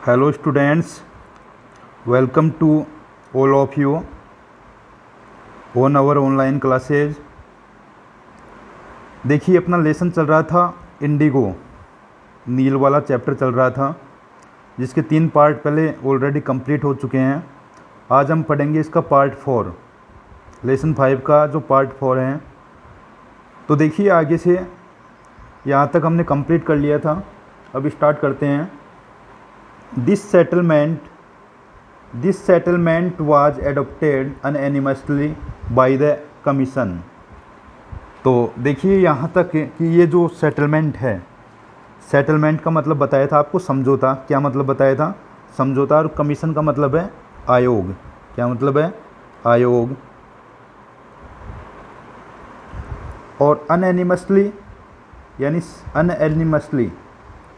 Hello students, welcome to all of you on our online classes। देखिए अपना lesson चल रहा था इंडिगो, नील वाला चैप्टर चल रहा था जिसके 3 पार्ट पहले ऑलरेडी कंप्लीट हो चुके हैं। आज हम पढ़ेंगे इसका पार्ट 4, लेसन 5 का जो पार्ट 4 है। तो देखिए आगे से यहाँ तक हमने कंप्लीट कर लिया था, अब स्टार्ट करते हैं। This settlement was adopted unanimously by the commission। तो देखिए यहाँ तक कि ये जो सेटलमेंट है, सेटलमेंट का मतलब बताया था आपको समझौता। क्या मतलब बताया था? समझौता। और कमीशन का मतलब है आयोग। क्या मतलब है? आयोग। और अनएनिमसली यानी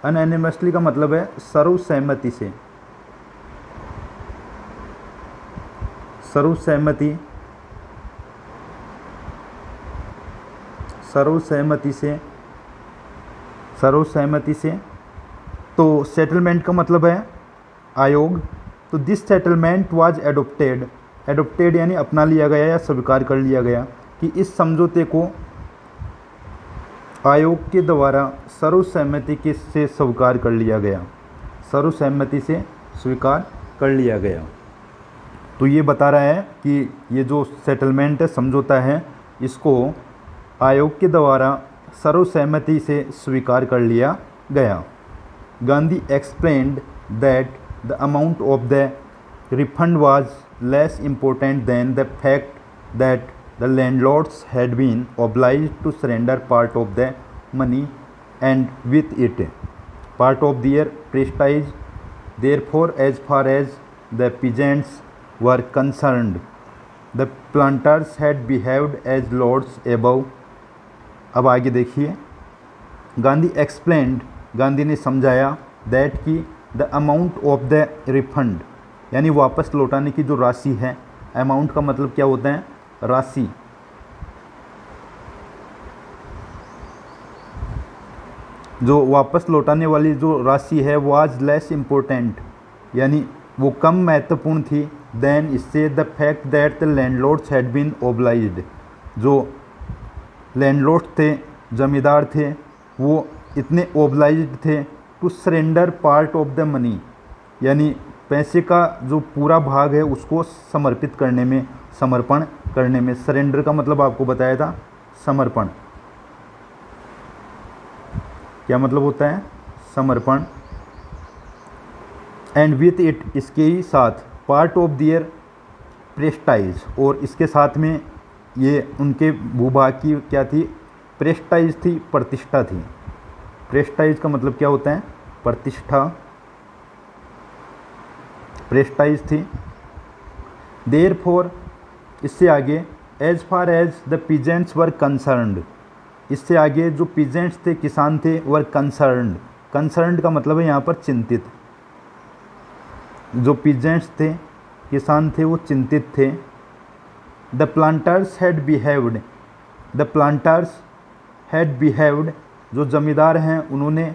अनएनिमसली का मतलब है सर्वसहमति से। सर्वसहमति से। तो सेटलमेंट का मतलब है आयोग। तो दिस सेटलमेंट वाज एडोप्टेड यानी अपना लिया गया या स्वीकार कर लिया गया कि इस समझौते को आयोग के द्वारा सर्वसहमति से स्वीकार कर लिया गया। सर्वसहमति से स्वीकार कर लिया गया। तो ये बता रहा है कि ये जो सेटलमेंट है, समझौता है, इसको आयोग के द्वारा सर्वसहमति से स्वीकार कर लिया गया। Gandhi explained that the amount of the refund was less important then the fact that the landlords had been obliged to surrender part of the money and with it part of their prestige. Therefore, as far as the peasants were concerned, the planters had behaved as lords above। अब आगे देखिए, Gandhi explained, Gandhi ने समझाया, that कि the amount of the refund यानी वापस लौटाने की जो राशि है। अमाउंट का मतलब क्या होता है? राशि। जो वापस लौटाने वाली जो राशि है वाज लेस इम्पोर्टेंट यानी वो कम महत्वपूर्ण थी। देन इससे the fact that the landlords had been obliged, जो लैंडलॉर्ड्स थे, जमींदार थे, वो इतने ओब्लाइज्ड थे to surrender part of the money यानी पैसे का जो पूरा भाग है उसको समर्पित करने में, समर्पण करने में। सरेंडर का मतलब आपको बताया था समर्पण। क्या मतलब होता है? समर्पण। एंड विथ इट, इसके ही साथ, पार्ट ऑफ दियर प्रेस्टाइज, और इसके साथ में ये उनके भूभाग की क्या थी? प्रेस्टाइज थी, प्रतिष्ठा थी। प्रेस्टाइज का मतलब क्या होता है? प्रतिष्ठा। प्रेस्टाइज थी। देयरफॉर, इससे आगे, as far as the peasants were concerned, इससे आगे जो पीजेंट्स थे, किसान थे, वर कंसर्न्ड। कंसर्न्ड का मतलब है यहाँ पर चिंतित। जो पीजेंट्स थे, किसान थे, वो चिंतित थे। The planters had behaved, the planters had behaved, जो जमींदार हैं उन्होंने,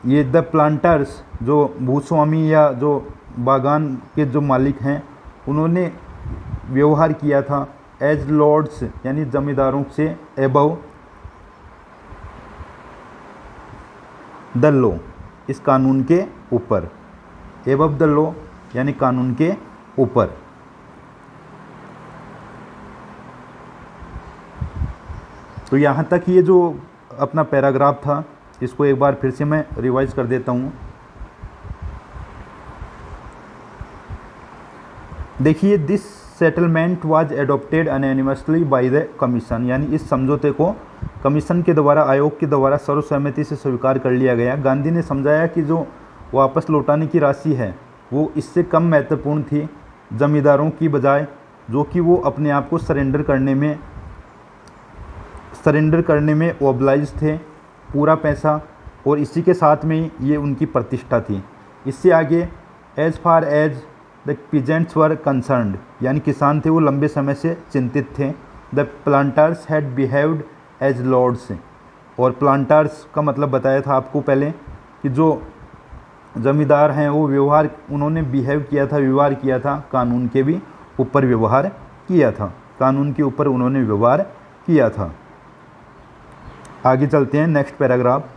ये द प्लांटर्स जो भूस्वामी या जो बागान के जो मालिक हैं उन्होंने व्यवहार किया था एज लॉर्ड्स यानी जमींदारों से, एबव द लॉ, इस कानून के ऊपर। एबव द लॉ यानी कानून के ऊपर। तो यहाँ तक ये जो अपना पैराग्राफ था, इसको एक बार फिर से मैं रिवाइज कर देता हूँ। देखिए, this settlement was adopted unanimously by the commission यानी इस समझौते को कमीशन के द्वारा, आयोग के द्वारा सर्वसहमति से स्वीकार कर लिया गया। गांधी ने समझाया कि जो वापस लौटाने की राशि है वो इससे कम महत्वपूर्ण थी जमींदारों की बजाय, जो कि वो अपने आप को सरेंडर करने में ओब्लाइज थे, पूरा पैसा, और इसी के साथ में ये उनकी प्रतिष्ठा थी। इससे आगे, as far as the peasants were concerned यानी किसान थे, वो लंबे समय से चिंतित थे। The planters had behaved as lords, और प्लांटर्स का मतलब बताया था आपको पहले कि जो जमींदार हैं वो व्यवहार उन्होंने बिहेव किया था, व्यवहार किया था, कानून के भी ऊपर व्यवहार किया था, कानून के ऊपर उन्होंने व्यवहार किया था। आगे चलते हैं नेक्स्ट पैराग्राफ।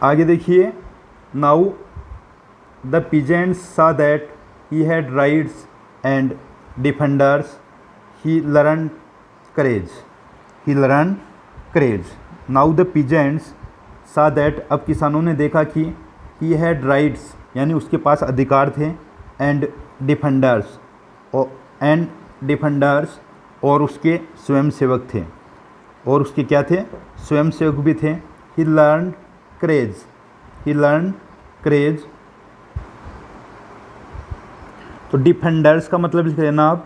आगे देखिए, नाउ द पीजेंट्स सा that he had rights and defenders, he learn courage, he learn courage. Now the peasants सा दैट, अब किसानों ने देखा कि ही हैड राइट्स यानी उसके पास अधिकार थे, एंड डिफेंडर्स और उसके स्वयंसेवक थे, और उसके क्या थे, स्वयंसेवक भी थे। ही लर्न करेज, ही लर्न करेज। तो डिफेंडर्स का मतलब लिख लेना आप,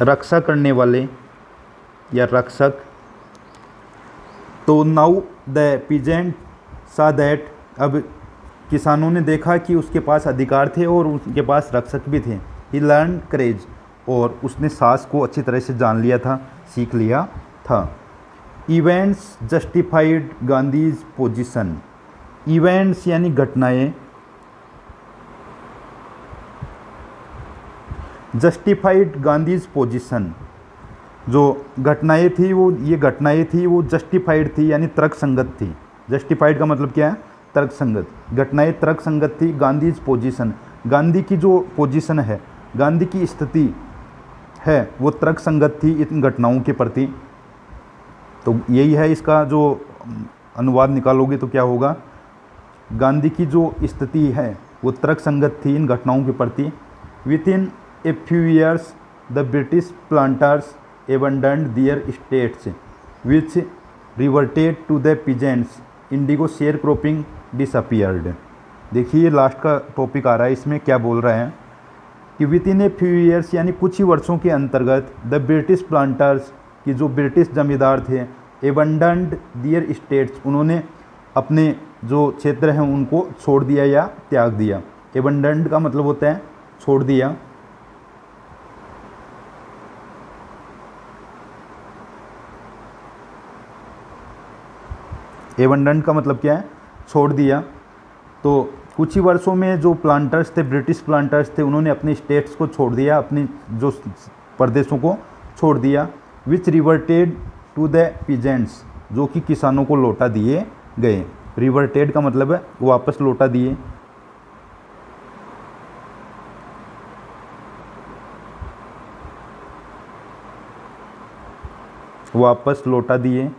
रक्षा करने वाले या रक्षक। तो नाउ द पीजेंट सा दैट, अब किसानों ने देखा कि उसके पास अधिकार थे और उसके पास रक्षक भी थे। ही लर्न करेज, और उसने साहस को अच्छी तरह से जान लिया था, सीख लिया था। Events justified Gandhi's position, events यानी घटनाएं, जस्टिफाइड गांधीज पोजीशन, जो घटनाएं थी वो, ये घटनाएं थी वो जस्टिफाइड थी यानी तर्कसंगत थी। जस्टिफाइड का मतलब क्या है, तर्कसंगत। घटनाएं तर्कसंगत थी। गांधीज पोजीशन, गांधी की जो पोजीशन है, गांधी की स्थिति है वो तर्कसंगत थी इन घटनाओं के प्रति। तो यही है इसका जो अनुवाद निकालोगे तो क्या होगा, गांधी की जो स्थिति है वो तर्कसंगत थी इन घटनाओं के प्रति। With in a few years the British planters abandoned their states which reverted to the peasants, indigo sharecropping disappeared। देखिए लास्ट का टॉपिक आ रहा है, इसमें क्या बोल रहा है कि with in a few years यानी कुछ ही वर्षों के अंतर्गत, द ब्रिटिश प्लांटर्स की जो ब्रिटिश जमींदार थे, abandoned their states, उन्होंने अपने जो क्षेत्र हैं उनको छोड़ दिया या त्याग दिया। abandoned का मतलब होता है छोड़ दिया। एबंडेंट का मतलब क्या है, छोड़ दिया। तो कुछ ही वर्षों में जो प्लांटर्स थे, ब्रिटिश प्लांटर्स थे, उन्होंने अपने स्टेट्स को छोड़ दिया, अपनी जो प्रदेशों को छोड़ दिया। विच रिवर्टेड टू द पीजेंट्स, जो कि किसानों को लौटा दिए गए। रिवर्टेड का मतलब है वापस लौटा दिए। वापस लौटा दिए,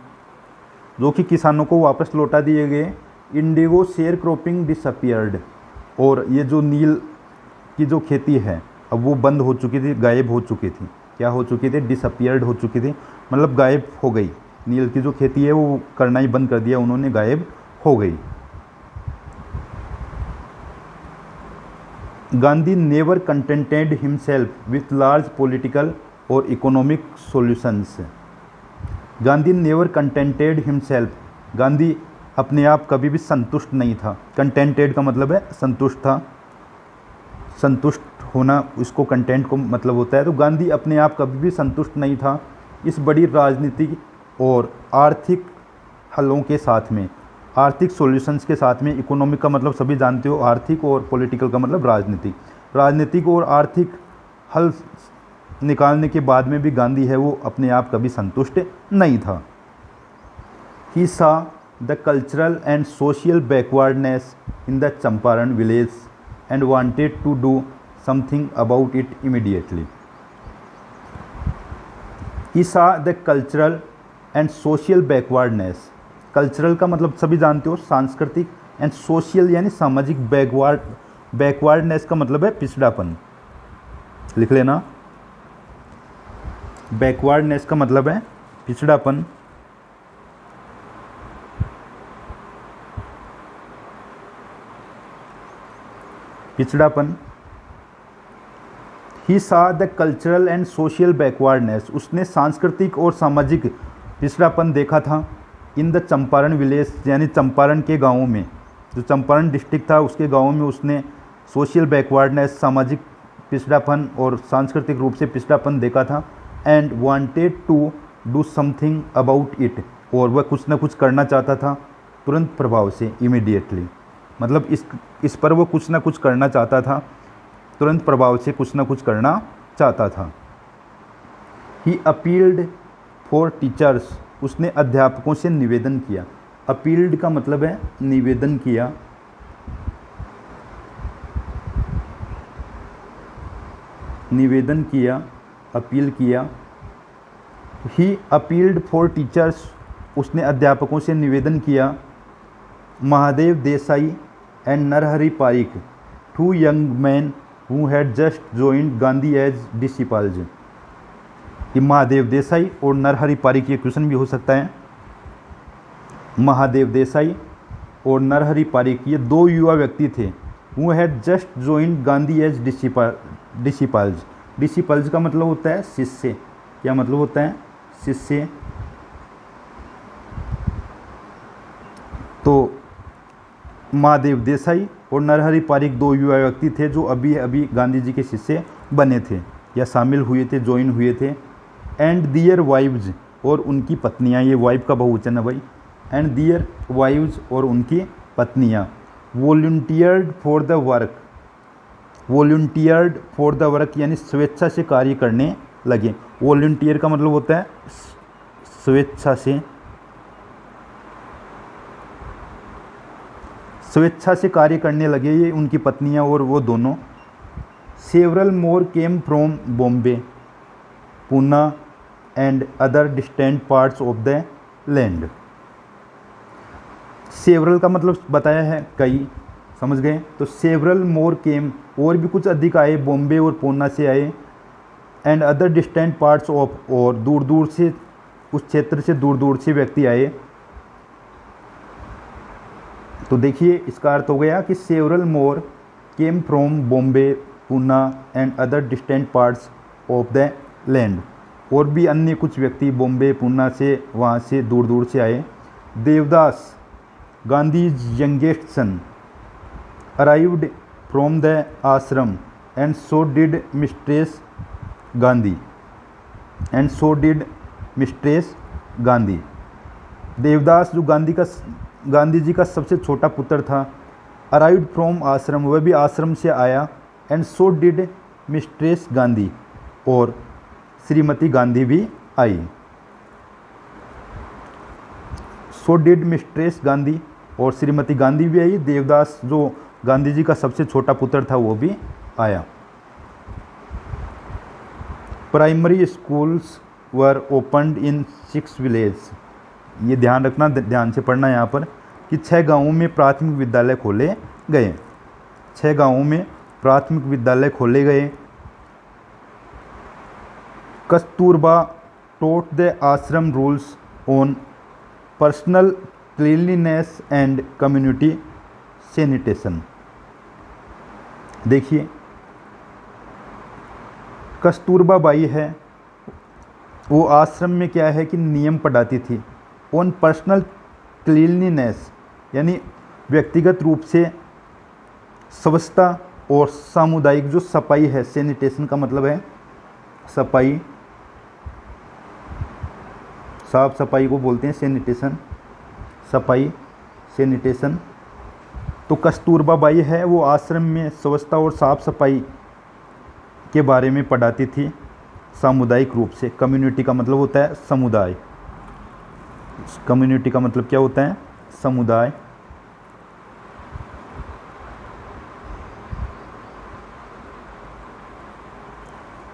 जो कि किसानों को वापस लौटा दिए गए। इंडिगो शेयर क्रॉपिंग डिसअपियर्ड, और ये जो नील की जो खेती है अब वो बंद हो चुकी थी, गायब हो चुकी थी। क्या हो चुकी थी, डिसअपियर्ड हो चुकी थी, मतलब गायब हो गई। नील की जो खेती है वो करना ही बंद कर दिया उन्होंने, गायब हो गई। Gandhi never contented himself with large political और economic solutions. Gandhi never contented himself, Gandhi अपने आप कभी भी संतुष्ट नहीं था। कंटेंटेड का मतलब है संतुष्ट था, संतुष्ट होना, इसको कंटेंट को मतलब होता है। तो गांधी अपने आप कभी भी संतुष्ट नहीं था इस बड़ी राजनीतिक और आर्थिक हलों के साथ में, आर्थिक सॉल्यूशंस के साथ में। इकोनॉमिक का मतलब सभी जानते हो, आर्थिक, और पॉलिटिकल का मतलब राजनीतिक। राजनीतिक और आर्थिक हल निकालने के बाद में भी गांधी है वो अपने आप कभी संतुष्ट नहीं था। He saw the cultural and social backwardness in the Champaran village and wanted to do something about it immediately. He saw the cultural and social backwardness, cultural का मतलब सभी जानते हो सांस्कृतिक, एंड सोशल यानी सामाजिक। बैकवर्डनेस का मतलब है पिछड़ापन, लिख लेना। बैकवर्डनेस का मतलब है पिछड़ापन। पिछड़ापन। ही saw the cultural and social backwardness, उसने सांस्कृतिक और सामाजिक पिछड़ापन देखा था। इन द चंपारण विलेज यानी चंपारण के गाँवों में, जो चंपारण डिस्ट्रिक्ट था उसके गाँवों में उसने सोशल बैकवर्डनेस, सामाजिक पिछड़ापन और सांस्कृतिक रूप से पिछड़ापन देखा था, and wanted to do something about it, और वह कुछ ना कुछ करना चाहता था तुरंत प्रभाव से, इमीडिएटली। मतलब इस पर वो कुछ ना कुछ करना चाहता था, तुरंत प्रभाव से कुछ ना कुछ करना चाहता था। ही अपील्ड फॉर टीचर्स, उसने अध्यापकों से निवेदन किया। अपील्ड का मतलब है निवेदन किया। निवेदन किया, अपील किया। ही अपील्ड फॉर टीचर्स, उसने अध्यापकों से निवेदन किया। Mahadev Desai and Narhari Parikh, two young man who had just joined Gandhi as disciples. ये महादेव देसाई और नरहरि पारिक, ये क्वेश्चन भी हो सकता है। महादेव देसाई और नरहरि पारिक ये दो युवा व्यक्ति थे। Who had just joined Gandhi as disciples. Disciples का मतलब होता है शिष्य। क्या मतलब होता है? शिष्य। तो महादेव देसाई और नरहरि पारिक दो युवा व्यक्ति थे जो अभी अभी गांधी जी के शिष्य बने थे या शामिल हुए थे, ज्वाइन हुए थे। एंड दियर वाइव्स, और उनकी पत्नियां, ये वाइफ का बहुवचन है भाई। एंड दियर वाइव्स, और उनकी पत्नियां। Volunteered for the work, volunteered for the work यानी स्वेच्छा से कार्य करने लगे। वॉलंटियर का मतलब होता है स्वेच्छा से, स्वेच्छा से कार्य करने लगे ये उनकी पत्नियां और वो दोनों। Several more came from Bombay, Poona and other distant parts of the land. Several का मतलब बताया है कई, समझ गए? तो सेवरल मोर केम, और भी कुछ अधिक आए, बॉम्बे और पूना से आए। And other distant parts of, और दूर दूर से, उस क्षेत्र से दूर दूर से व्यक्ति आए। तो देखिए इसका अर्थ हो गया कि several more came from Bombay, Poona and other distant parts of the land, और भी अन्य कुछ व्यक्ति बॉम्बे, पूना से, वहाँ से दूर दूर से आए। Devdas, Gandhi's youngest son, arrived from the ashram, and so did mistress Gandhi, and so did mistress Gandhi. Devdas जो गांधी जी का सबसे छोटा पुत्र था, अराइव्ड फ्रॉम आश्रम, वह भी आश्रम से आया। And so did mistress Gandhi, और श्रीमती गांधी भी आई। सो डिड मिस्ट्रेस गांधी, और श्रीमती गांधी भी आई। देवदास जो गांधी जी का सबसे छोटा पुत्र था वो भी आया। प्राइमरी स्कूल्स वर ओपनड इन 6 विलेज, ये ध्यान रखना, ध्यान से पढ़ना यहाँ पर कि 6 गांवों में प्राथमिक विद्यालय खोले गए। 6 गांवों में प्राथमिक विद्यालय खोले गए। कस्तूरबा टोट द आश्रम rules on personal cleanliness and community sanitation. देखिए कस्तूरबा बाई है, वो आश्रम में क्या है कि नियम पढ़ाती थी। ऑन पर्सनल क्लीनलीनेस यानी व्यक्तिगत रूप से स्वच्छता, और सामुदायिक जो सफाई है, सैनिटेशन का मतलब है सफाई, साफ सफाई को बोलते हैं सैनिटेशन, सफाई सैनिटेशन। तो कस्तूरबा बाई है वो आश्रम में स्वच्छता और साफ सफाई के बारे में पढ़ाती थी सामुदायिक रूप से। कम्युनिटी का मतलब होता है समुदाय, कम्युनिटी का मतलब क्या होता है? समुदाय।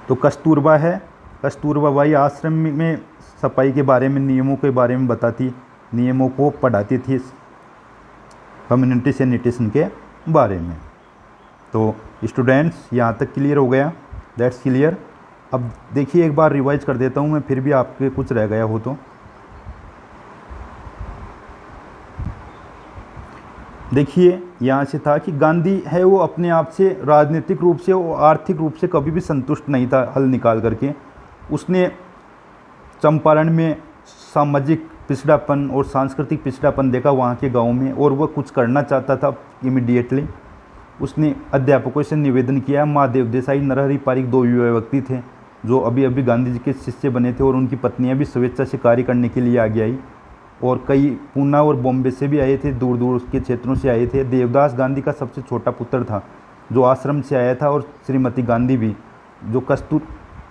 तो कस्तूरबा है, कस्तूरबा बाई आश्रम में सफाई के बारे में, नियमों के बारे में बताती, नियमों को पढ़ाती थी, कम्युनिटी सैनिटेशन के बारे में। तो स्टूडेंट्स यहाँ तक क्लियर हो गया? That's clear. अब देखिए एक बार रिवाइज कर देता हूँ मैं, फिर भी आपके कुछ रह गया हो तो। देखिए यहाँ से था कि गांधी है वो अपने आप से राजनीतिक रूप से और आर्थिक रूप से कभी भी संतुष्ट नहीं था। हल निकाल करके उसने चंपारण में सामाजिक पिछड़ापन और सांस्कृतिक पिछड़ापन देखा वहाँ के गाँव में, और वह कुछ करना चाहता था इमीडिएटली। उसने अध्यापकों से निवेदन किया। महादेव देसाई, नरहरि पारिक 2 युवा व्यक्ति थे जो अभी अभी गांधी जी के शिष्य बने थे, और उनकी पत्नियां भी स्वेच्छा से कार्य करने के लिए आगे आई, और कई पूना और बॉम्बे से भी आए थे, दूर दूर के क्षेत्रों से आए थे। देवदास गांधी का सबसे छोटा पुत्र था जो आश्रम से आया था, और श्रीमती गांधी भी, जो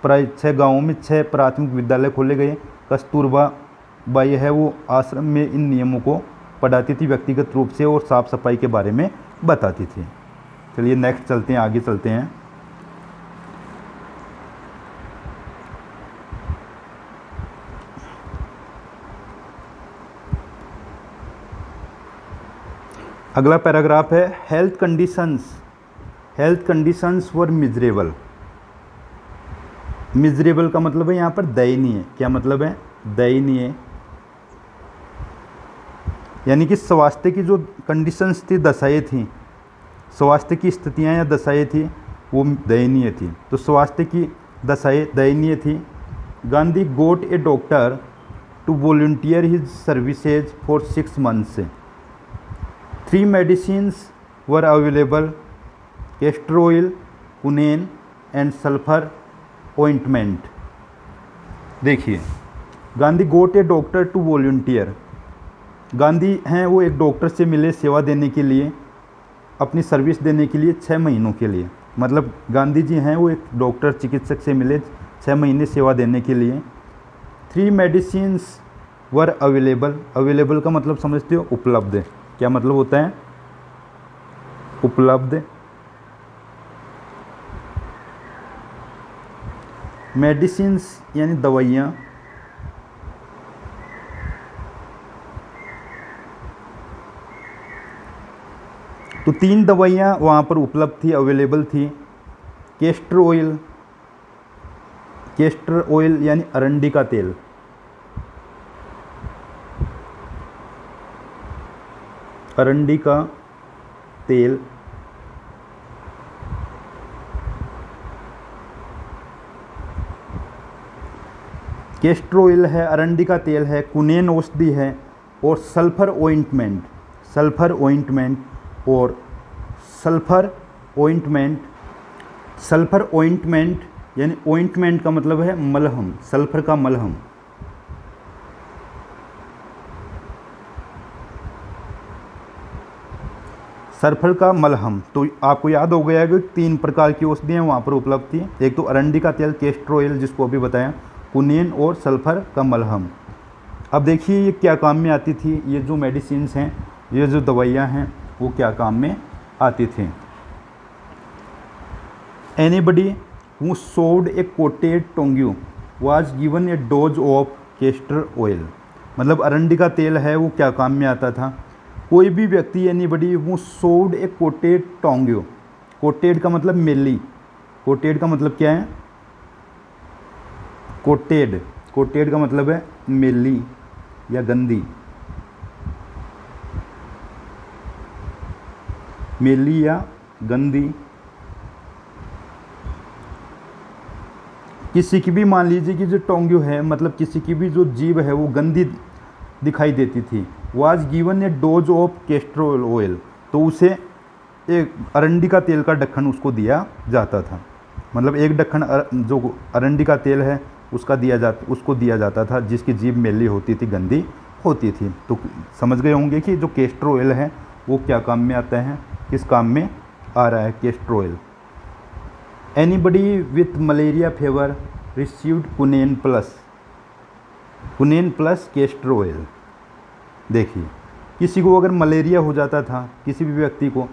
प्राय 6 गाँवों में 6 प्राथमिक विद्यालय खोले गए। कस्तूरबा बाई है वो आश्रम में इन नियमों को पढ़ाती थी व्यक्तिगत रूप से, और साफ सफाई के बारे में बताती थी। चलिए नेक्स्ट चलते हैं, आगे चलते हैं। अगला पैराग्राफ है हेल्थ कंडीशंस वर मिजरेबल। मिजरेबल का मतलब है यहाँ पर दयनीय। क्या मतलब है? दयनीय, यानी कि स्वास्थ्य की जो कंडीशंस थी, दशाएं थी, स्वास्थ्य की स्थितियाँ या दशाएं थी वो दयनीय थी। तो स्वास्थ्य की दशाएं दयनीय थी। Gandhi got a doctor to volunteer his services for 6 months। 3 medicines were available: castor oil, quinine and sulfur ointment। देखिए, Gandhi got a doctor to volunteer. Gandhi हैं वो एक डॉक्टर से मिले सेवा देने के लिए, अपनी सर्विस देने के लिए 6 महीनों के लिए। मतलब गांधी जी हैं वो एक डॉक्टर चिकित्सक से मिले 6 महीने सेवा देने के लिए। 3 मेडिसिन्स वर अवेलेबल। अवेलेबल का मतलब समझते हो? उपलब्ध। क्या मतलब होता है? उपलब्ध। मेडिसिन्स यानी दवाइयाँ। तो 3 दवाइयाँ वहाँ पर उपलब्ध थी, अवेलेबल थी। केस्टर ऑयल यानी अरंडी का तेल। अरंडी का तेल। केस्टर ऑयल है, अरंडी का तेल है, कुनेन औषधि है, और सल्फर ऑइंटमेंट। और सल्फर ऑइंटमेंट यानी ऑइंटमेंट का मतलब है मलहम, सल्फर का मलहम। सल्फर का मलहम। तो आपको याद हो गया कि 3 प्रकार की औषधियाँ वहाँ पर उपलब्ध थी। एक तो अरंडी का तेल, केस्टर ऑयल जिसको अभी बताया, कुनेन और सल्फर का मलहम। अब देखिए ये क्या काम में आती थी। ये जो मेडिसिन्स हैं, ये जो दवाइयाँ हैं, वो क्या काम में आती थी। Anybody who sold a coated tongue was given a dose of castor oil. मतलब अरंडी का तेल है वो क्या काम में आता था। कोई भी व्यक्ति, anybody who sold a coated tongue. Coated का मतलब मेली। कोटेड का मतलब क्या है? कोटेड का मतलब है मेली या गंदी। मेली या गंदी। किसी की भी, मान लीजिए कि जो टोंग्यू है, मतलब किसी की भी जो जीभ है वो गंदी दिखाई देती थी। Was given a dose of castor oil. तो उसे एक अरंडी का तेल का ढक्कन उसको दिया जाता था। मतलब एक ढक्कन जो अरंडी का तेल है उसको दिया जाता था जिसकी जीभ मेली होती थी, गंदी होती थी। तो समझ गए होंगे कि जो केस्टर ऑयल है वो क्या काम में आता है, किस काम में आ रहा है castor oil. Anybody with malaria fever received quinine plus castor oil. देखिए, किसी को अगर मलेरिया हो जाता था, किसी भी व्यक्ति को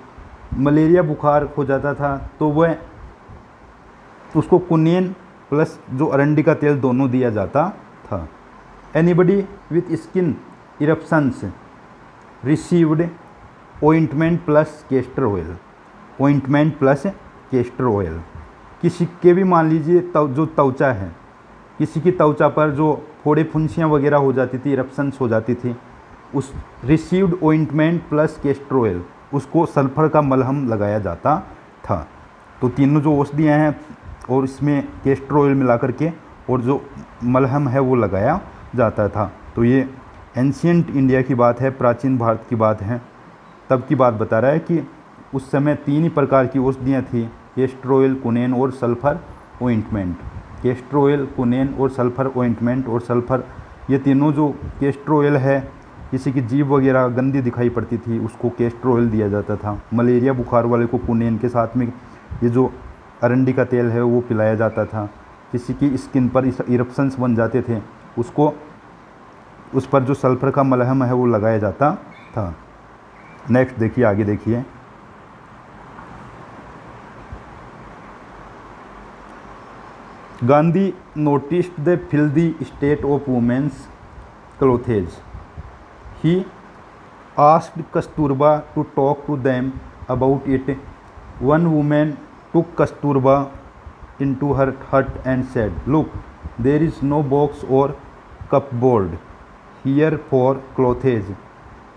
मलेरिया बुखार हो जाता था, तो वह उसको कुनेन प्लस जो अरंडी का तेल दोनों दिया जाता था। Anybody with skin eruptions received ointment plus castor oil. किसी के भी, मान लीजिए जो त्वचा है, किसी की त्वचा पर जो फोड़े फुंसियाँ वगैरह हो जाती थी, इरप्शंस हो जाती थी, उस received ointment plus castor oil, उसको सल्फर का मलहम लगाया जाता था। तो तीनों जो औषधियाँ हैं और इसमें केस्टर ऑयल मिला करके और जो मलहम है वो लगाया जाता था। तो ये एंशियंट इंडिया की बात है, प्राचीन भारत की बात है, तब की बात बता रहा है कि उस समय 3 ही प्रकार की औषधियाँ थी, कैस्टर ऑयल, कुनेन और सल्फर ऑइंटमेंट। कैस्टर ऑयल, कुनेन और सल्फर ऑइंटमेंट। और सल्फर, ये तीनों, जो कैस्टर ऑयल है, किसी की जीभ वगैरह गंदी दिखाई पड़ती थी उसको कैस्टर ऑयल दिया जाता था। मलेरिया बुखार वाले को कुनेन के साथ में ये जो अरंडी का तेल है वो पिलाया जाता था। किसी की स्किन पर इरप्शंस बन जाते थे उसको, उस पर जो सल्फर का मलहम है वो लगाया जाता था। नेक्स्ट देखिए, आगे देखिए। Gandhi noticed the filthy state of women's clothes. He asked Kasturba to talk to them about it. One woman took Kasturba into her hut and said, "Look, there is no box or cupboard here for clothes.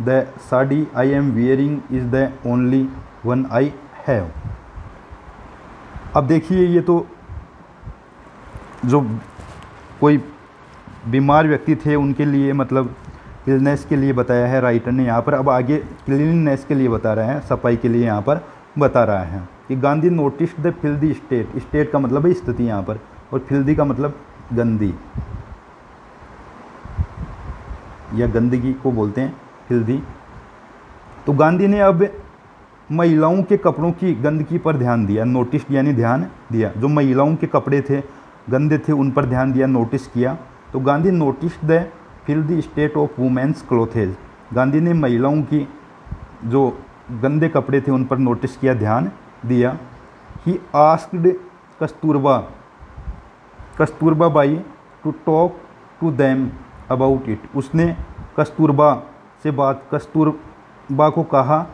The sari I am wearing is the only one I have." अब देखिए, ये तो जो कोई बीमार व्यक्ति थे उनके लिए, मतलब इलनेस के लिए बताया है राइटर ने यहाँ पर। अब आगे क्लीननेस के लिए बता रहा है, सफाई के लिए यहाँ पर बता रहा है कि Gandhi noticed the filthy state. State का मतलब है स्थिति यहाँ पर, और फिल्दी का मतलब गंदी या गंदगी को बोलते हैं फिल्दी। तो गांधी ने अब महिलाओं के कपड़ों की गंदगी पर ध्यान दिया। नोटिस यानी ध्यान दिया। जो महिलाओं के कपड़े थे गंदे थे उन पर ध्यान दिया, नोटिस किया। तो Gandhi noticed the filthy state of women's clothes. Gandhi ने महिलाओं की जो गंदे कपड़े थे उन पर नोटिस किया, ध्यान दिया। He asked Kasturba Bai to talk to them about it. उसने कस्तूरबा को कहा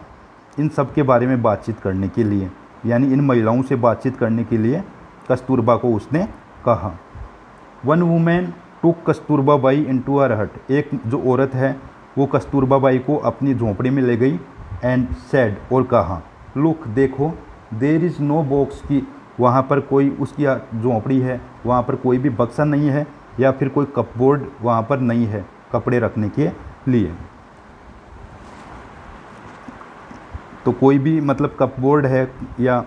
इन सब के बारे में बातचीत करने के लिए, यानी इन महिलाओं से बातचीत करने के लिए कस्तूरबा को उसने कहा। वन वुमेन टूक कस्तूरबा बाई इनटू हर हट। एक जो औरत है वो कस्तूरबा बाई को अपनी झोंपड़ी में ले गई। एंड सेड, और कहा, लुक देखो, देर इज़ नो बॉक्स, की वहाँ पर कोई, उसकी झोंपड़ी है वहाँ पर कोई भी बक्सा नहीं है या फिर कोई कपबोर्ड वहाँ पर नहीं है कपड़े रखने के लिए। तो कोई भी मतलब कपबोर्ड है या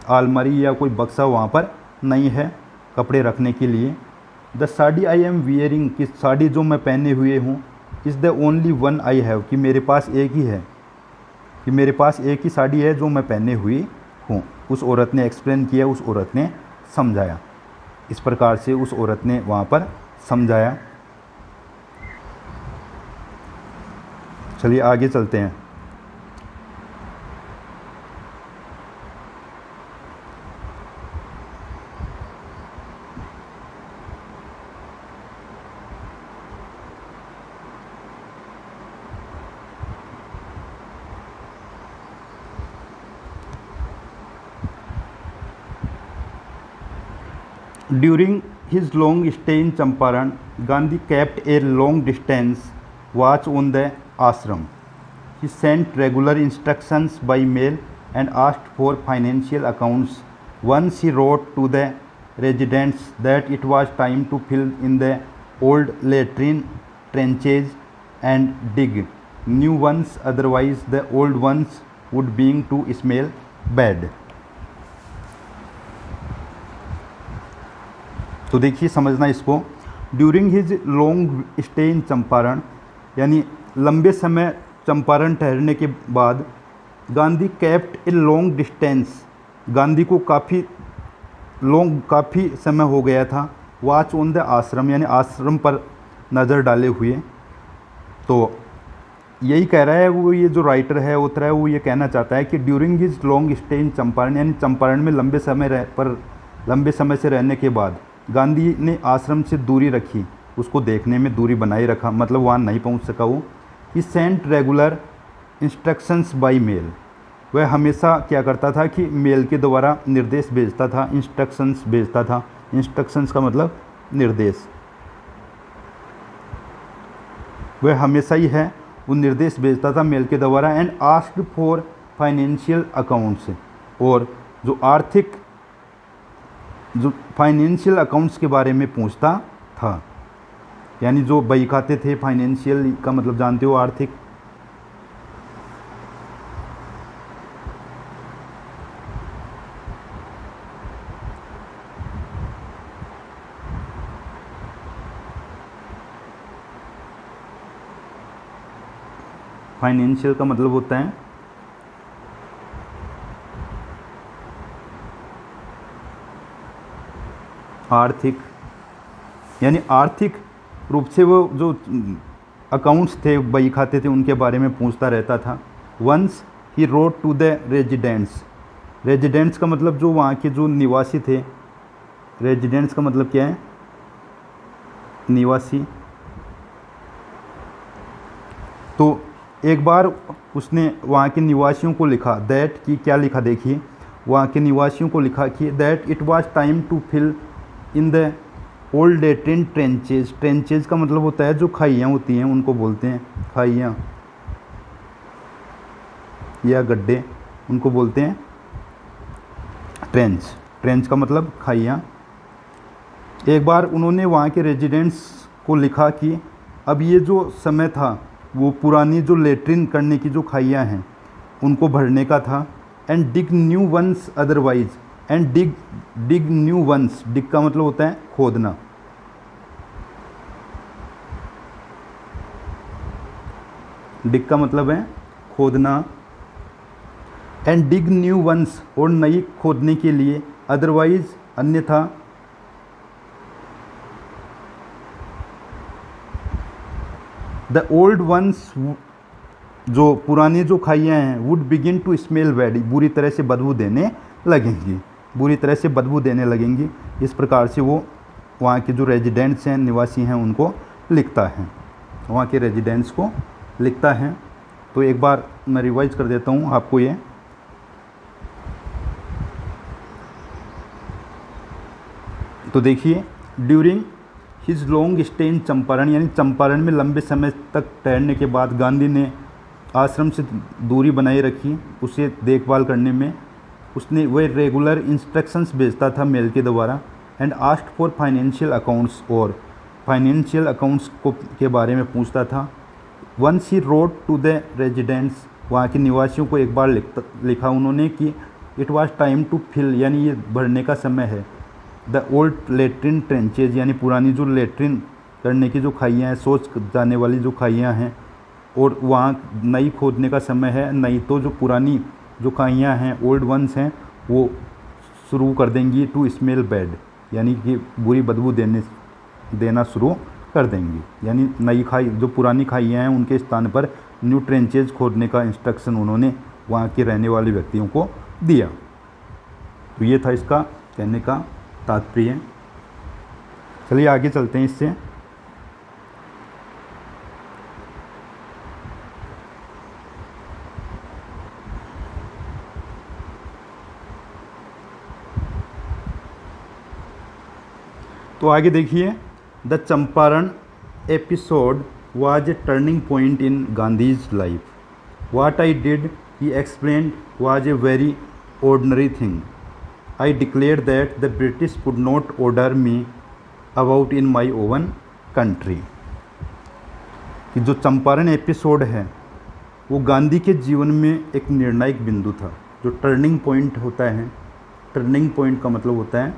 आलमारी या कोई बक्सा वहाँ पर नहीं है कपड़े रखने के लिए। The sari I am wearing, कि साड़ी जो मैं पहने हुए हूँ, is the only one I have, कि मेरे पास एक ही है, कि मेरे पास एक ही साड़ी है जो मैं पहने हुई हूँ। उस औरत ने एक्सप्लेन किया, उस औरत ने समझाया। इस प्रकार से उस औरत ने वहाँ पर समझाया। चलिए आगे चलते हैं। During his long stay in Champaran, Gandhi kept a long distance watch on the ashram. He sent regular instructions by mail and asked for financial accounts. Once he wrote to the residents that it was time to fill in the old latrine trenches and dig new ones, otherwise the old ones would begin to smell bad. तो देखिए, समझना इसको। During his long stay in Champaran, यानी लंबे समय चंपारण ठहरने के बाद, Gandhi kept a long distance, Gandhi को काफ़ी समय हो गया था, वॉच ऑन द आश्रम, यानी आश्रम पर नज़र डाले हुए। तो यही कह रहा है वो, ये जो राइटर है उतरा है, वो ये कहना चाहता है कि during his long stay in Champaran, यानी चंपारण में लंबे समय से रहने के बाद गांधी ने आश्रम से दूरी रखी, उसको देखने में दूरी बनाए रखा, मतलब वहाँ नहीं पहुँच सका वो। He sent regular instructions by mail, वह हमेशा क्या करता था कि मेल के द्वारा निर्देश भेजता था, इंस्ट्रक्शंस भेजता था। इंस्ट्रक्शंस का मतलब निर्देश, वह हमेशा ही है वो निर्देश भेजता था मेल के द्वारा। And asked for financial accounts, और जो फाइनेंशियल अकाउंट्स के बारे में पूछता था, यानी जो बही खाते थे, फाइनेंशियल का मतलब जानते हो, आर्थिक। फाइनेंशियल का मतलब होता है आर्थिक, यानी आर्थिक रूप से वो जो अकाउंट्स थे, बही खाते थे, उनके बारे में पूछता रहता था। Once he wrote to the residents, residents का मतलब जो वहाँ के जो निवासी थे, रेजिडेंट्स का मतलब क्या है, निवासी। तो एक बार उसने वहाँ के निवासियों को लिखा, दैट कि क्या लिखा देखिए, वहाँ के निवासियों को लिखा कि that it was time to fill in the old latrine trenches. Trenches का मतलब होता है जो खाइयाँ होती हैं, उनको बोलते हैं खाइयाँ या गड्ढे, उनको बोलते हैं ट्रेंच। ट्रेंच का मतलब खाइयाँ। एक बार उन्होंने वहाँ के रेजिडेंट्स को लिखा कि अब ये जो समय था वो पुरानी जो लेट्रिन करने की जो खाइयाँ हैं उनको भरने का था। And dig new ones otherwise, and dig new ones, dig का मतलब होता है खोदना, डिग का मतलब है खोदना। एंड डिग न्यू वंस, और नई खोदने के लिए, अदरवाइज अन्यथा, द ओल्ड वंस, जो पुरानी जो खाइयाँ हैं, would begin to smell bad, बुरी तरह से बदबू देने लगेंगी, बुरी तरह से बदबू देने लगेंगी। इस प्रकार से वो वहाँ के जो रेजिडेंट्स हैं, निवासी हैं, उनको लिखता है, वहाँ के रेजिडेंट्स को लिखता है। तो एक बार मैं रिवाइज कर देता हूँ आपको ये। तो देखिए, during his long stay in Champaran, यानी चंपारण में लंबे समय तक ठहरने के बाद गांधी ने आश्रम से दूरी बनाए रखी, उसे देखभाल करने में। उसने वह रेगुलर इंस्ट्रक्शंस भेजता था मेल के द्वारा। And asked for financial accounts, और फाइनेंशियल अकाउंट्स को के बारे में पूछता था। Once he wrote to the residents, वहाँ के निवासियों को एक बार लिखा उन्होंने कि it was time to fill, यानी ये भरने का समय है, द ओल्ड लेट्रिन ट्रेंचेज, यानी पुरानी जो लेट्रिन करने की जो खाइयाँ हैं, सोच जाने वाली जो खाइयाँ हैं, और वहाँ नई खोदने का समय है। नहीं तो जो पुरानी जो खाइयाँ हैं, ओल्ड वंस हैं, वो शुरू कर देंगी टू स्मेल बैड, यानी कि बुरी बदबू देना शुरू कर देंगी। यानी नई खाई, जो पुरानी खाइयाँ हैं, उनके स्थान पर न्यू ट्रेंचेज खोदने का इंस्ट्रक्शन उन्होंने वहाँ के रहने वाले व्यक्तियों को दिया। तो ये था इसका कहने का तात्पर्य। चलिए आगे चलते हैं इससे। तो आगे देखिए, the Champaran episode was a turning point in Gandhi's life. What I did, he explained, was a very ordinary thing. I declared that the British could not order me about in my own country। कि जो Champaran episode है वो गांधी के जीवन में एक निर्णायक बिंदु था। जो टर्निंग पॉइंट होता है, टर्निंग पॉइंट का मतलब होता है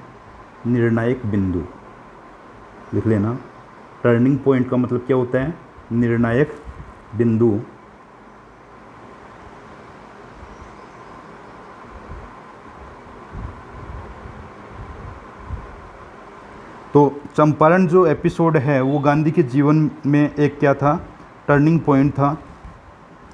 निर्णायक बिंदु, लिख लेना। टर्निंग पॉइंट का मतलब क्या होता है, निर्णायक बिंदु। तो चंपारण जो एपिसोड है वो गांधी के जीवन में एक क्या था, टर्निंग पॉइंट था,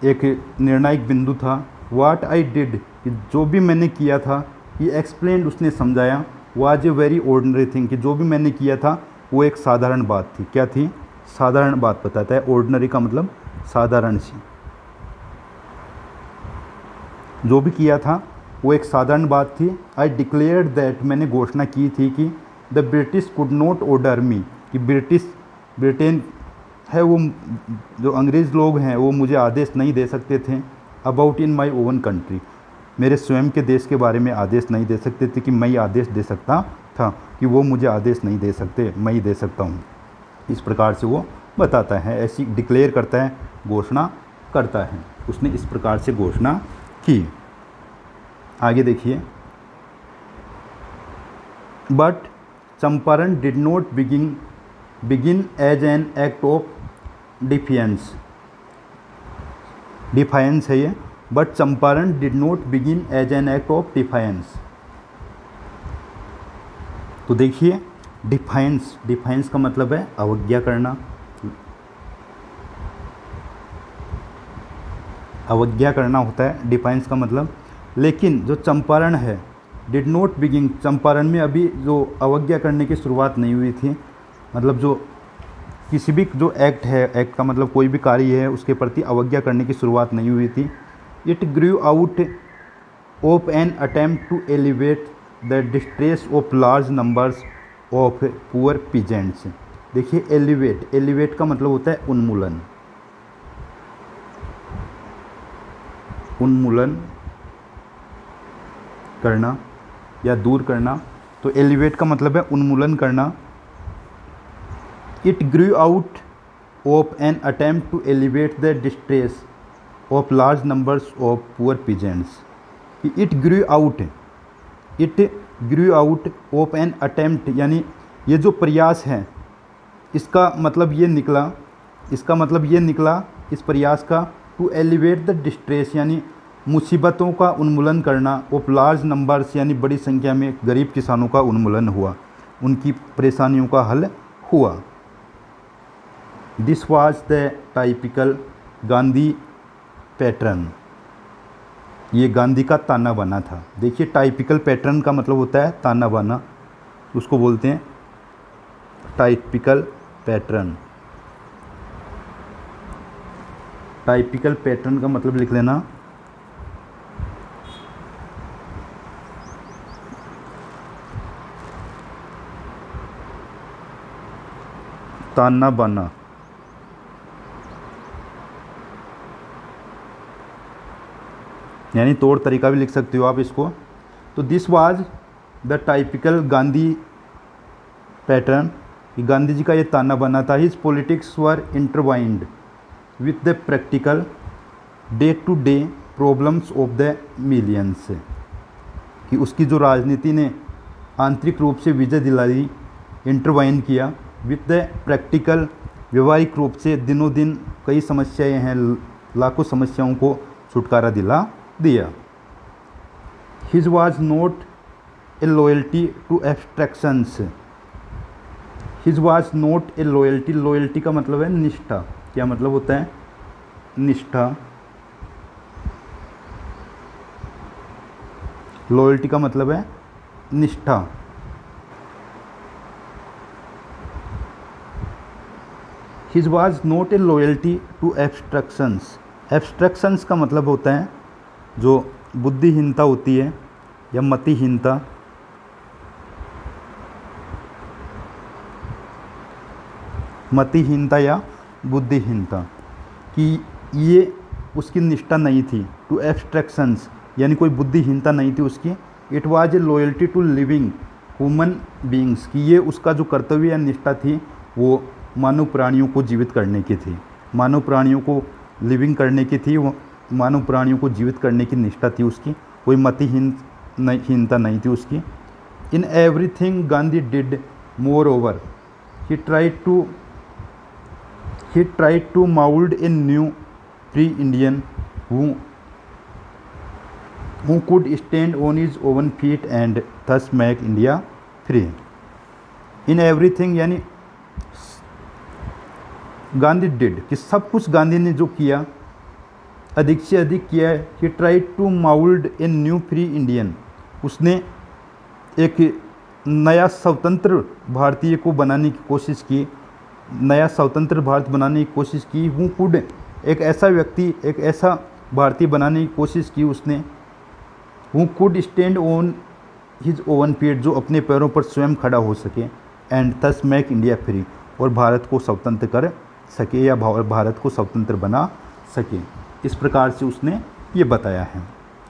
एक निर्णायक बिंदु था। व्हाट आई डिड, कि जो भी मैंने किया था, ये एक्सप्लेन्ड, उसने समझाया, was a very ordinary thing, कि जो भी मैंने किया था वो एक साधारण बात थी। क्या थी, साधारण बात बताता है। ऑर्डिनरी का मतलब साधारण सी, जो भी किया था वो एक साधारण बात थी। आई डिक्लेयर्ड दैट, मैंने घोषणा की थी कि the British could not order me, कि ब्रिटेन है वो, जो अंग्रेज़ लोग हैं वो मुझे आदेश नहीं दे सकते थे। About in my oven country, मेरे स्वयं के देश के बारे में आदेश नहीं दे सकते थे, कि मैं ही आदेश दे सकता था, कि वो मुझे आदेश नहीं दे सकते, मैं ही दे सकता हूँ। इस प्रकार से वो बताता है, ऐसी डिक्लेयर करता है, घोषणा करता है। उसने इस प्रकार से घोषणा की। आगे देखिए, but Champaran did not begin as an act of defence. Defiance है ये, but Champaran did not begin as an act of defiance. तो देखिए डिफायंस, डिफायंस का मतलब है अवज्ञा करना, अवज्ञा करना होता है डिफायंस का मतलब। लेकिन जो चंपारण है, डिड नॉट बिगिन, चंपारण में अभी जो अवज्ञा करने की शुरुआत नहीं हुई थी, मतलब जो किसी भी जो एक्ट है, एक्ट का मतलब कोई भी कार्य है उसके प्रति अवज्ञा करने की शुरुआत नहीं हुई थी। It grew out of an attempt to elevate the distress of large numbers of poor peasants. देखिए एलिवेट, एलिवेट का मतलब होता है उन्मूलन, उन्मूलन करना या दूर करना। तो एलिवेट का मतलब है उन्मूलन करना। It grew out of an attempt to elevate the distress of large numbers of poor peasants. It grew out, it grew out of an attempt, यानी ये जो प्रयास है इसका मतलब ये निकला, इसका मतलब ये निकला इस प्रयास का, टू एलिवेट द डिस्ट्रेस यानी मुसीबतों का उन्मूलन करना, ऑफ लार्ज नंबर्स यानी बड़ी संख्या में गरीब किसानों का उन्मूलन हुआ, उनकी परेशानियों का हल हुआ। This was the typical Gandhi pattern, ये गांधी का ताना बाना था। देखिए टाइपिकल पैटर्न का मतलब होता है ताना बाना, उसको बोलते हैं टाइपिकल पैटर्न। टाइपिकल पैटर्न का मतलब लिख लेना ताना बाना। यानी तौर तरीका भी लिख सकते हो आप इसको। तो this was the typical Gandhi pattern, Gandhi ji का ये ताना बाना था। His politics were intertwined with the practical day to day problems of the millions, कि उसकी जो राजनीति ने आंतरिक रूप से विजय दिलाई, इंटरवाइन किया विथ द प्रैक्टिकल, व्यवहारिक रूप से दिनों दिन कई समस्याएं हैं, लाखों समस्याओं को छुटकारा दिला दिया। His was not a loyalty to abstractions, his was not a loyalty, loyalty का मतलब है निष्ठा। क्या मतलब होता है निष्ठा, लॉयल्टी का मतलब है निष्ठा। His was not a loyalty to abstractions, abstractions का मतलब होता है जो बुद्धिहीनता होती है या मतिहीनता, मतिहीनता या बुद्धिहीनता, कि ये उसकी निष्ठा नहीं थी। टू एब्स्ट्रैक्शंस यानी कोई बुद्धिहीनता नहीं थी उसकी। It was a loyalty to living human beings, कि ये उसका जो कर्तव्य या निष्ठा थी वो मानव प्राणियों को जीवित करने की थी, मानव प्राणियों को लिविंग करने की थी, वो मानव प्राणियों को जीवित करने की निष्ठा थी उसकी, कोई मतिहीनता नहीं थी उसकी। In everything Gandhi did moreover he tried to mould a new free Indian who could stand on his own feet and thus make India free. In everything यानी गांधी डिड, कि सब कुछ गांधी ने जो किया अधिक से अधिक किया है। He tried to mould a new free Indian, उसने एक नया स्वतंत्र भारतीय को बनाने की कोशिश की, नया स्वतंत्र भारत बनाने की कोशिश की। हु कुड, एक ऐसा व्यक्ति, एक ऐसा भारतीय बनाने की कोशिश की उसने। Who could stand on his oven feet, जो अपने पैरों पर स्वयं खड़ा हो सके। And thus make India free, और भारत को स्वतंत्र कर सके या भारत को स्वतंत्र बना सके। इस प्रकार से उसने ये बताया है।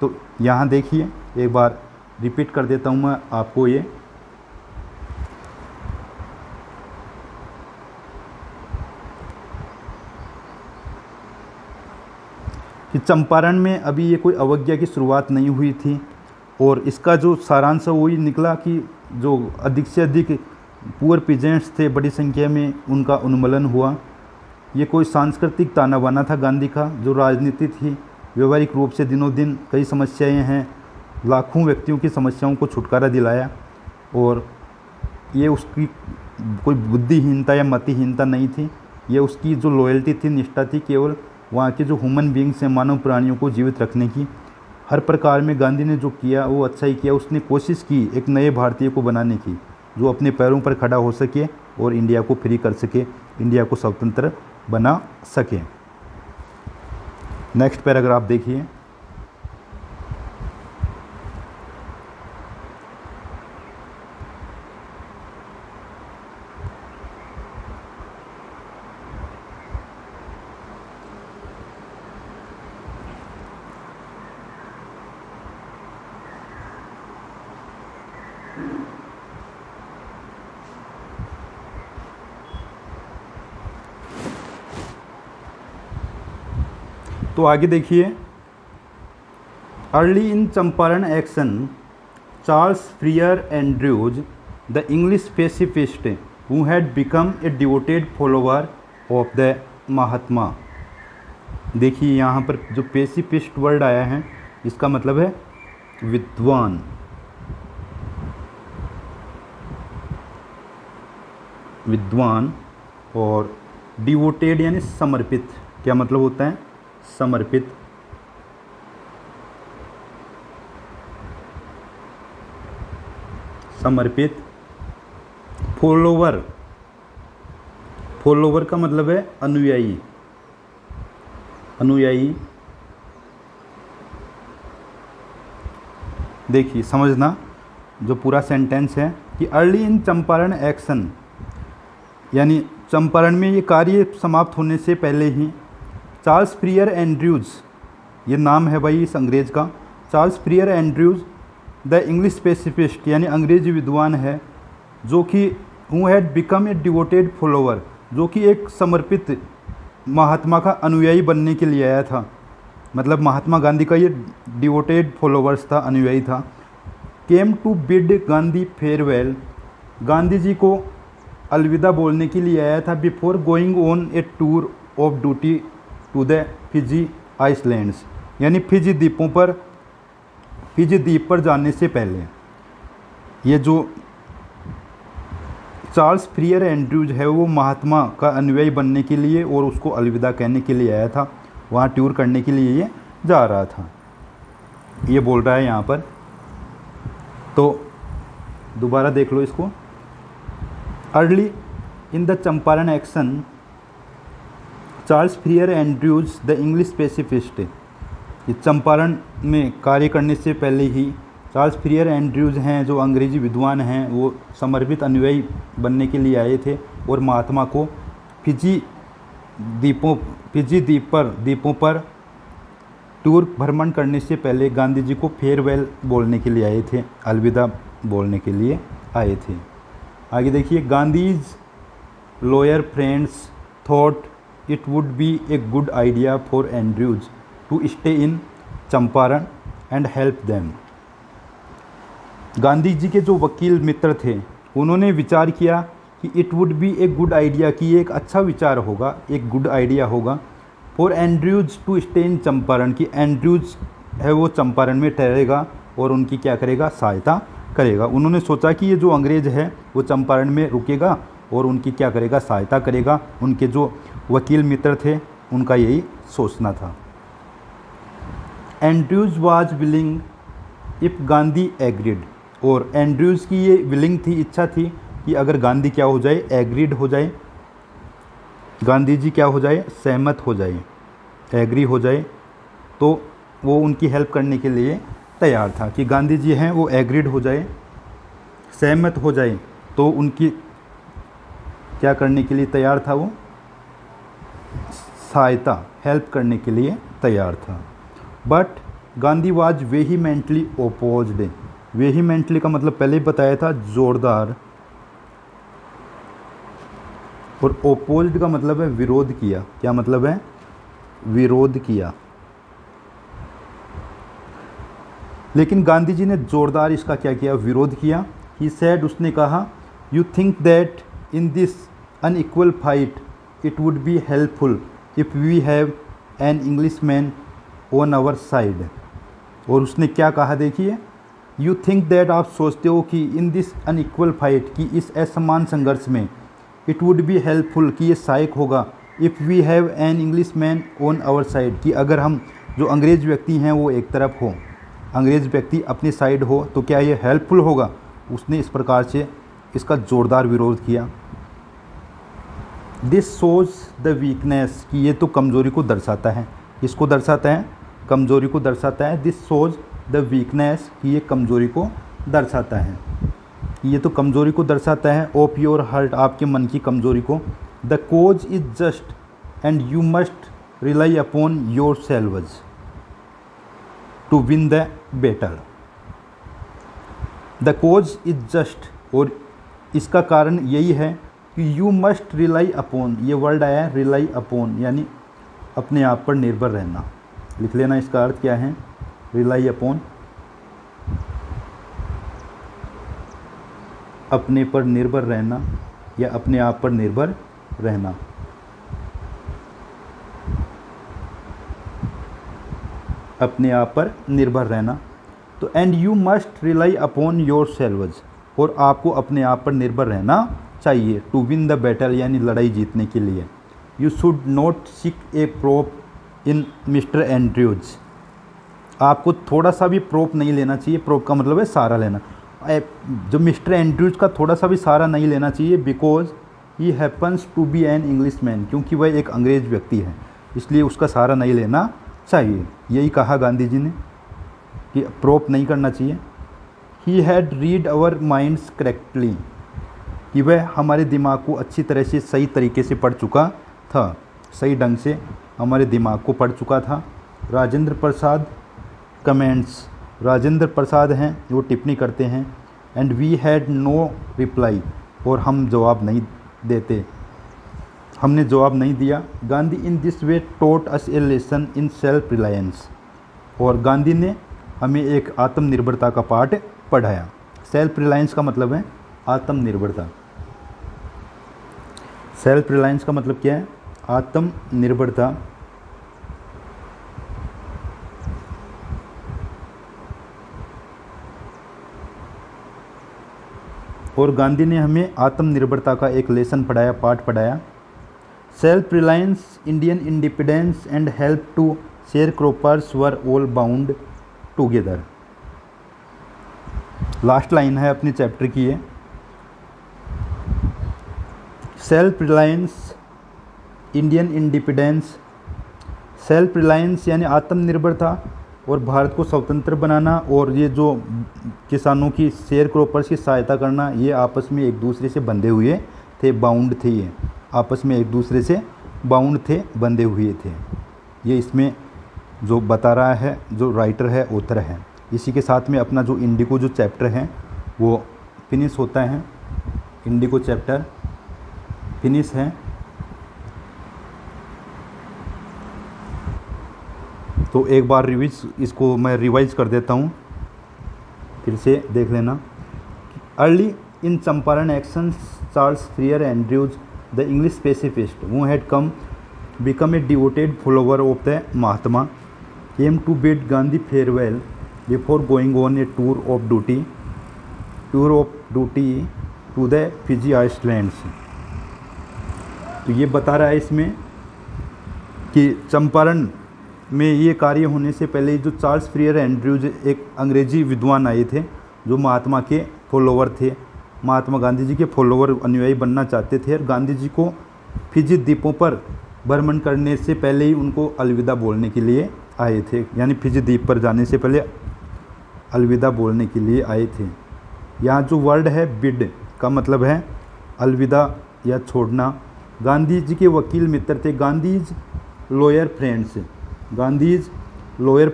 तो यहाँ देखिए एक बार रिपीट कर देता हूँ मैं आपको ये, कि चंपारण में अभी ये कोई अवज्ञा की शुरुआत नहीं हुई थी, और इसका जो सारांश वही निकला कि जो अधिक से अधिक पुअर पीजेंट्स थे बड़ी संख्या में, उनका उन्मूलन हुआ। ये कोई सांस्कृतिक ताना बाना था गांधी का। जो राजनीति थी व्यवहारिक रूप से दिनों दिन कई समस्याएं हैं, लाखों व्यक्तियों की समस्याओं को छुटकारा दिलाया। और ये उसकी कोई बुद्धिहीनता या मतिहीनता नहीं थी, ये उसकी जो लॉयल्टी थी, निष्ठा थी, केवल वहाँ के जो ह्यूमन बींग्स हैं, मानव प्राणियों को जीवित रखने की। हर प्रकार में गांधी ने जो किया वो अच्छा ही किया। उसने कोशिश की एक नए भारतीय को बनाने की, जो अपने पैरों पर खड़ा हो सके और इंडिया को फ्री कर सके, इंडिया को स्वतंत्र बना सके। नेक्स्ट पैराग्राफ देखिए। तो आगे देखिए। Early in Champaran action Charles Freer Andrews the English pacifist who had become a devoted follower of the Mahatma. देखिए यहाँ पर जो पैसिफिस्ट वर्ड आया है इसका मतलब है विद्वान। विद्वान और डिवोटेड यानी समर्पित। क्या मतलब होता है? समर्पित। समर्पित। फॉलोवर, फॉलोवर का मतलब है अनुयायी। अनुयायी। देखिए समझना जो पूरा सेंटेंस है कि अर्ली इन चंपारण एक्शन, यानी चंपारण में ये कार्य समाप्त होने से पहले ही चार्ल्स फ्रियर एंड्रयूज, ये नाम है भाई इस अंग्रेज का, Charles Freer Andrews the English pacifist यानी अंग्रेजी विद्वान है, जो कि who had become a devoted follower, जो कि एक समर्पित महात्मा का अनुयायी बनने के लिए आया था। मतलब महात्मा गांधी का ये डिवोटेड फॉलोवर्स था, अनुयायी था। Came to bid Gandhi farewell, Gandhi ji को अलविदा बोलने के लिए आया था। Before going on a tour of duty to the Fiji islands, यानी फिजी द्वीपों पर, फिजी द्वीप पर जाने से पहले। ये जो चार्ल्स फ्रियर एंड्रयूज है वो महात्मा का अनुयायी बनने के लिए और उसको अलविदा कहने के लिए आया था। वहाँ टूर करने के लिए ये जा रहा था, ये बोल रहा है यहाँ पर। तो दोबारा देख लो इसको। Early in the Champaran action Charles Freer Andrews the English pacifist, ये चंपारण में कार्य करने से पहले ही चार्ल्स फ्रियर एंड्रयूज हैं जो अंग्रेजी विद्वान हैं, वो समर्पित अनुयायी बनने के लिए आए थे और महात्मा को फिजी द्वीपों पर टूर भ्रमण करने से पहले गांधी जी को फेयरवेल बोलने के लिए आए थे, अलविदा बोलने के लिए आए थे। आगे देखिए। Gandhi's lawyer friends thought it would be a good idea for Andrews to stay in Champaran and help them. Gandhi ji के जो वकील मित्र थे उन्होंने विचार किया कि it would be a good idea, कि ये एक अच्छा विचार होगा, एक गुड आइडिया होगा for Andrews to stay in Champaran, कि एंड्रयूज है वो चंपारण में ठहरेगा और उनकी क्या करेगा? सहायता करेगा। उन्होंने सोचा कि ये जो अंग्रेज है वो चंपारण में रुकेगा और उनकी क्या करेगा? सहायता करेगा। उनके जो वकील मित्र थे उनका यही सोचना था। Andrews was willing if Gandhi agreed, और एंड्रयूज की ये विलिंग थी, इच्छा थी कि अगर गांधी क्या हो जाए? एग्रीड हो जाए, गांधी जी क्या हो जाए? सहमत हो जाए, एग्री हो जाए, तो वो उनकी हेल्प करने के लिए तैयार था। कि गांधी जी हैं वो एग्रीड हो जाए, सहमत हो जाए, तो उनकी क्या करने के लिए तैयार था? वो सहायता, हेल्प करने के लिए तैयार था। But Gandhi was vehemently opposed. Vehemently का मतलब पहले ही बताया था, जोरदार, और ओपोज्ड का मतलब है विरोध किया। क्या मतलब है? विरोध किया। लेकिन गांधी जी ने जोरदार इसका क्या किया? विरोध किया। ही सेड, उसने कहा, you think that in this unequal fight it would be helpful if we have an Englishman on our side. और उसने क्या कहा देखिए, यू थिंक दैट, आप सोचते हो कि इन दिस अनइक्वल फाइट, कि इस असमान संघर्ष में, इट वुड बी हेल्पफुल, कि ये सहायक होगा, if we have an Englishman on our side, कि अगर हम जो अंग्रेज़ व्यक्ति हैं वो एक तरफ हो, अंग्रेज़ व्यक्ति अपनी साइड हो, तो क्या ये हेल्पफुल होगा। उसने इस प्रकार से इसका ज़ोरदार विरोध किया। दिस शोज़ द वीकनेस, कि ये तो कमज़ोरी को दर्शाता है। इसको दर्शाता है, कमज़ोरी को दर्शाता है। दिस शोज़ द वीकनेस, कि ये कमज़ोरी को दर्शाता है, ये तो कमज़ोरी को दर्शाता है। ऑफ योर हार्ट, आपके मन की कमज़ोरी को। The cause is just and you must rely upon yourselves to win the battle. The cause is just, और इसका कारण यही है कि यू मस्ट रिलाई अपॉन, ये वर्ड आया है रिलाई अपॉन, यानी अपने आप पर निर्भर रहना। लिख लेना, इसका अर्थ क्या है, रिलाई अपॉन, अपने पर निर्भर रहना या अपने आप पर निर्भर रहना। अपने आप पर निर्भर रहना। तो and you must rely upon yourselves, और आपको अपने आप पर निर्भर रहना चाहिए। टू विन द बैटल, यानी लड़ाई जीतने के लिए। You should not seek A prop in mister Andrews, आपको थोड़ा सा भी प्रोप नहीं लेना चाहिए। प्रोप का मतलब है सहारा लेना। जो मिस्टर एंड्रयूज का थोड़ा सा भी सहारा नहीं लेना चाहिए, because he happens to be an Englishman, क्योंकि वह एक अंग्रेज़ व्यक्ति है, इसलिए उसका सहारा नहीं लेना चाहिए। यही कहा गांधी जी ने कि प्रोप नहीं करना चाहिए। He had read our minds correctly, कि वह हमारे दिमाग को अच्छी तरह से, सही तरीके से पढ़ चुका था, सही ढंग से हमारे दिमाग को पढ़ चुका था। राजेंद्र प्रसाद कमेंट्स, राजेंद्र प्रसाद हैं वो टिप्पणी करते हैं। And we had no reply, और हम जवाब नहीं देते, हमने जवाब नहीं दिया। Gandhi in this way taught us a lesson in self reliance, और गांधी ने हमें एक आत्मनिर्भरता का पाठ पढ़ाया। सेल्फ रिलायंस का मतलब है आत्मनिर्भरता। सेल्फ रिलायंस का मतलब क्या है, आत्मनिर्भरता। और गांधी ने हमें आत्मनिर्भरता का एक लेसन पढ़ाया, पाठ पढ़ाया। Self reliance, Indian independence and help to sharecroppers were all bound together. Last line है अपने चैप्टर की ये। Self reliance, Indian independence, self reliance यानी आत्मनिर्भरता, और भारत को स्वतंत्र बनाना, और ये जो किसानों की शेयर क्रॉपर्स की सहायता करना, ये आपस में एक दूसरे से बंधे हुए थे, बाउंड थे, ये आपस में एक दूसरे से बाउंड थे, बंधे हुए थे। ये इसमें जो बता रहा है, जो राइटर है, ऑथर है। इसी के साथ में अपना जो इंडिको जो चैप्टर है वो फिनिश होता है। इंडिको चैप्टर फिनिश है। तो एक बार इसको मैं रिवाइज कर देता हूँ, फिर से देख लेना। Early in Champaran action, Charles Freer Andrews, the English pacifist who had become a devoted follower of the Mahatma, came to bid Gandhi farewell before going on a tour of duty to the Fiji Islands। तो ये बता रहा है इसमें कि चंपारण में ये कार्य होने से पहले जो चार्ल्स फ्रियर एंड्रयूज एक अंग्रेजी विद्वान आए थे, जो महात्मा के फॉलोवर थे, महात्मा गांधी जी के फॉलोवर अनुयायी बनना चाहते थे, और गांधी जी को फिजी द्वीपों पर भ्रमण करने से पहले ही उनको अलविदा बोलने के लिए आए थे, यानी फिजी द्वीप पर जाने से पहले अलविदा बोलने के लिए आए थे। यहाँ जो वर्ड है बिड का मतलब है अलविदा या छोड़ना। गांधी जी के वकील मित्र थे, Gandhi's lawyer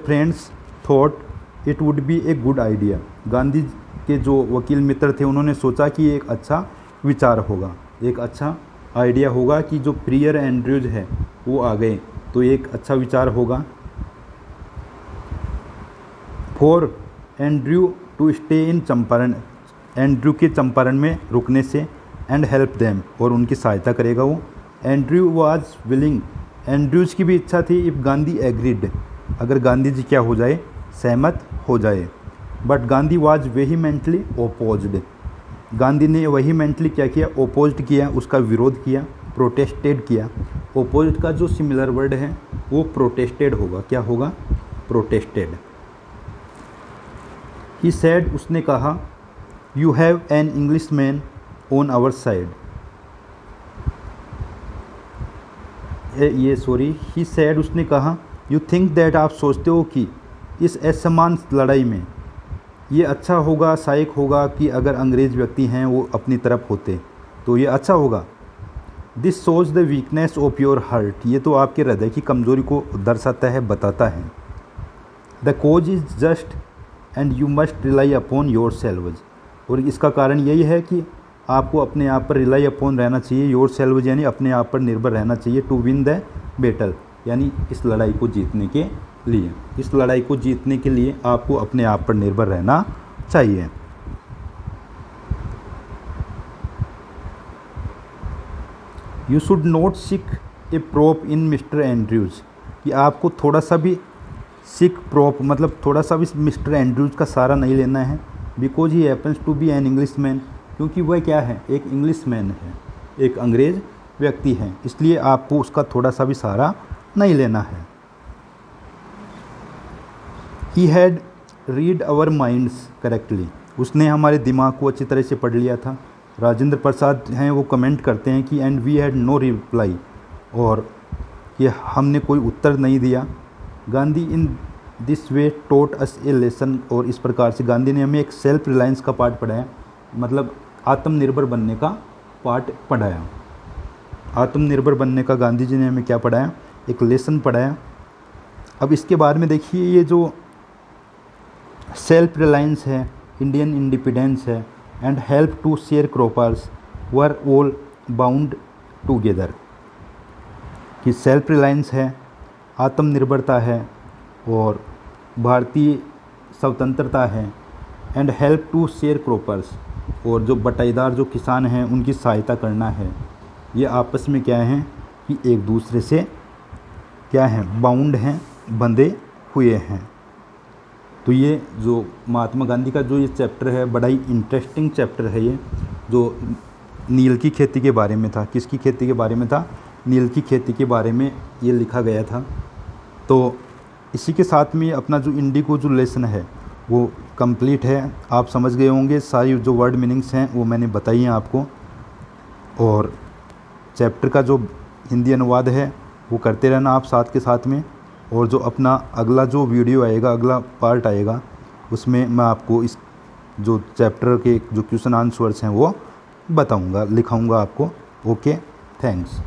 friends thought it would be a good idea. Gandhi के जो वकील मित्र थे उन्होंने सोचा कि एक अच्छा विचार होगा, एक अच्छा आइडिया होगा कि जो फ्रियर एंड्रयूज है वो आ गए तो एक अच्छा विचार होगा। For Andrew to stay in Champaran, Andrew के चंपारण में रुकने से, एंड हेल्प देम, और उनकी सहायता करेगा वो। एंड्रयू वॉज विलिंग, एंड्रयूज़ की भी इच्छा थी, इफ़ गांधी एग्रीड, अगर गांधी जी क्या हो जाए, सहमत हो जाए। बट गांधी वॉज वेहीमेंटली ओपोज्ड, गांधी ने वेहीमेंटली क्या किया, ओपोज्ड किया, उसका विरोध किया, प्रोटेस्टेड किया। ओपोज्ड का जो सिमिलर वर्ड है वो प्रोटेस्टेड होगा, क्या होगा, प्रोटेस्टेड। ही सेड, उसने कहा, you have an Englishman on our side, he said, उसने कहा, यू थिंक दैट, आप सोचते हो कि इस असमान लड़ाई में ये अच्छा होगा, सहायक होगा कि अगर अंग्रेज़ व्यक्ति हैं वो अपनी तरफ होते तो ये अच्छा होगा। This shows the weakness of your heart, ये तो आपके हृदय की कमज़ोरी को दर्शाता है, बताता है। The cause is just and you must rely upon yourselves, और इसका कारण यही है कि आपको अपने आप पर रिलाई अपॉन रहना चाहिए, योर सेल्व्स यानी अपने आप पर निर्भर रहना चाहिए, टू विन द बैटल यानी इस लड़ाई को जीतने के लिए, इस लड़ाई को जीतने के लिए आपको अपने आप पर निर्भर रहना चाहिए। You should not seek A prop in mister Andrews, कि आपको थोड़ा सा भी सीक प्रोप मतलब थोड़ा सा भी मिस्टर एंड्रयूज़ का सहारा नहीं लेना है। Because he happens to be an Englishman, क्योंकि वह क्या है, एक इंग्लिश मैन है, एक अंग्रेज़ व्यक्ति है, इसलिए आपको उसका थोड़ा सा भी सहारा नहीं लेना है। He had read our minds correctly, उसने हमारे दिमाग को अच्छी तरह से पढ़ लिया था। राजेंद्र प्रसाद हैं वो कमेंट करते हैं कि and we had no reply, और कि हमने कोई उत्तर नहीं दिया। Gandhi in this way taught us a lesson, और इस प्रकार से गांधी ने हमें एक सेल्फ रिलायंस का पार्ट पढ़ाया, मतलब आत्मनिर्भर बनने का पार्ट पढ़ाया। आत्मनिर्भर बनने का गांधी जी ने हमें क्या पढ़ाया, एक लेसन पढ़ाया। अब इसके बारे में देखिए, ये जो सेल्फ रिलायंस है, इंडियन इंडिपेंडेंस है, and help to sharecroppers were all bound together, कि सेल्फ रिलायंस है, आत्मनिर्भरता है, और भारतीय स्वतंत्रता है, and help to sharecroppers, और जो बटाईदार जो किसान हैं उनकी सहायता करना है, ये आपस में क्या हैं कि एक दूसरे से क्या हैं, बाउंड हैं, बंधे हुए हैं। तो ये जो महात्मा गांधी का जो ये चैप्टर है, बड़ा ही इंटरेस्टिंग चैप्टर है ये, जो नील की खेती के बारे में था। किसकी खेती के बारे में था, नील की खेती के बारे में ये लिखा गया था। तो इसी के साथ में अपना जो इंडिगो जो लेसन है वो कंप्लीट है। आप समझ गए होंगे, सारी जो वर्ड मीनिंग्स हैं वो मैंने बताई हैं आपको, और चैप्टर का जो हिंदी अनुवाद है वो करते रहना आप साथ के साथ में। और जो अपना अगला जो वीडियो आएगा, अगला पार्ट आएगा, उसमें मैं आपको इस जो चैप्टर के जो क्वेश्चन आंसर्स हैं वो बताऊंगा, लिखाऊंगा आपको। Okay, thanks.